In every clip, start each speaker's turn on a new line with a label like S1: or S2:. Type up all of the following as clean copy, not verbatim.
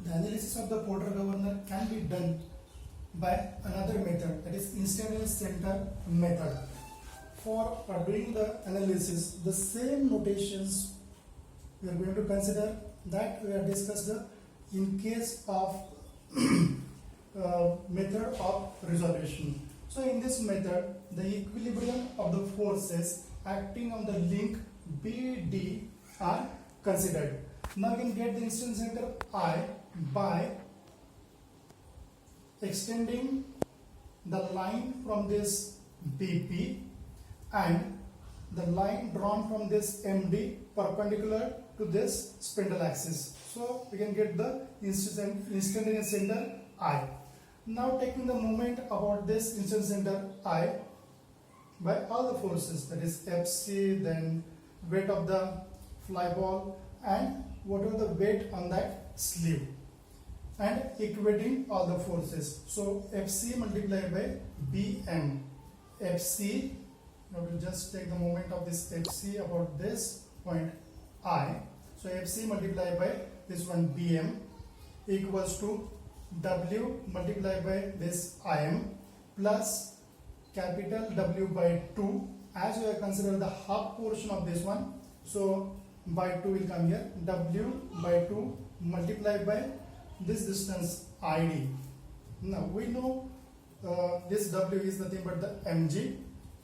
S1: The analysis of the Porter governor can be done by another method, that is instantaneous center method. For doing the analysis, the same notations we are going to consider that we have discussed in case of method of resolution. So in this method, the equilibrium of the forces acting on the link BD are considered. Now we can get the instant center I by extending the line from this BP and the line drawn from this MD perpendicular to this spindle axis. So we can get the instantaneous center I. Now taking the moment about this instant center I by all the forces, that is Fc, then weight of the fly ball and whatever the weight on that sleeve, and equating all the forces. So Fc multiplied by Bm. Fc, now we'll just take the moment of this Fc about this point I. So Fc multiplied by this one Bm equals to W multiplied by this Im plus capital W by 2, as we have considered the half portion of this one, so by 2 will come here, W by 2 multiplied by this distance ID. Now we know this W is nothing but the mg,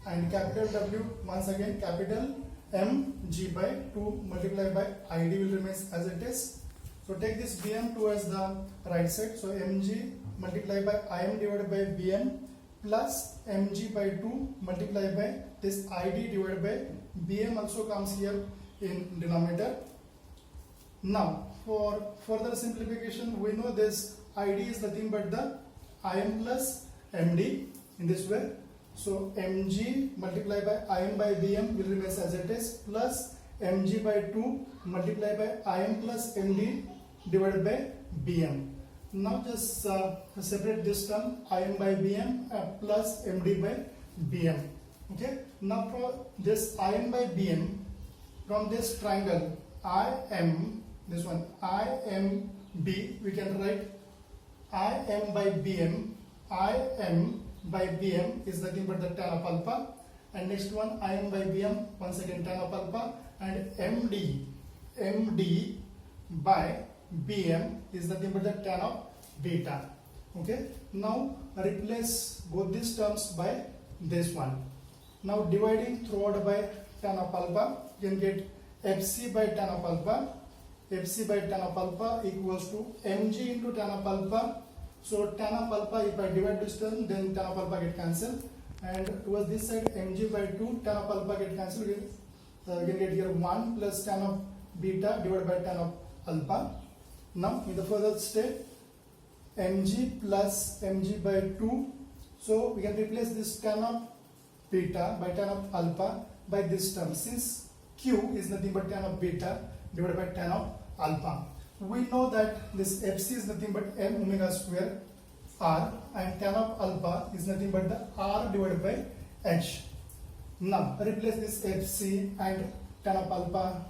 S1: and capital W once again capital mg by 2 multiplied by ID will remain as it is. So take this Bm towards the right side, so mg multiplied by Im divided by Bm plus mg by 2 multiplied by this ID divided by Bm also comes here in denominator. Now for further simplification, we know this ID is nothing but the Im plus md in this way. So mg multiplied by Im by Bm will remain as it is plus mg by 2 multiplied by Im plus md divided by Bm. Now just separate this term Im by Bm plus md by Bm. Okay. Now for this Im by Bm, from this triangle Im, this one IMB, we can write Im by Bm. Im by Bm is nothing but the tan of alpha, and next one Im by Bm once again tan of alpha, and MD by Bm is nothing but the tan of beta. Okay. Now replace both these terms by this one. Now dividing throughout by tan of alpha, you can get Fc by tan of alpha. Fc by tan of alpha equals to mg into tan of alpha. So tan of alpha, if I divide this term, then tan of alpha get cancelled, and towards this side mg by 2 tan of alpha get cancelled. We can get here 1 plus tan of beta divided by tan of alpha. Now in the further step, mg plus mg by 2, so we can replace this tan of beta by tan of alpha by this term, since q is nothing but tan of beta divided by tan of alpha. We know that this Fc is nothing but m omega square r, and tan of alpha is nothing but the r divided by h. Now replace this Fc and tan of alpha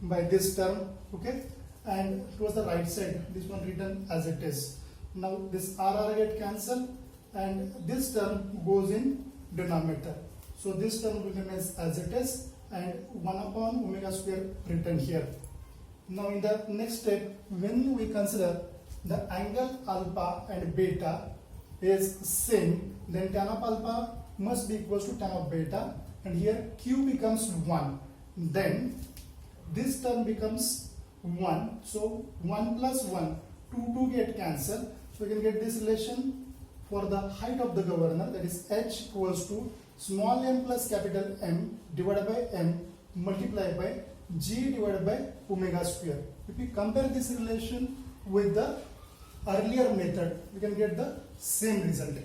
S1: by this term, okay, and towards the right side this one written as it is. Now this r get cancelled and this term goes in denominator, so this term will remain as it is, and 1 upon omega square written here. Now in the next step, when we consider the angle alpha and beta is same, then tan of alpha must be equal to tan of beta, and here q becomes 1, then this term becomes 1, so 1 plus 1, 2 get cancelled, so we can get this relation for the height of the governor, that is h equals to small m plus capital M divided by m multiplied by g divided by omega square. If we compare this relation with the earlier method, we can get the same result.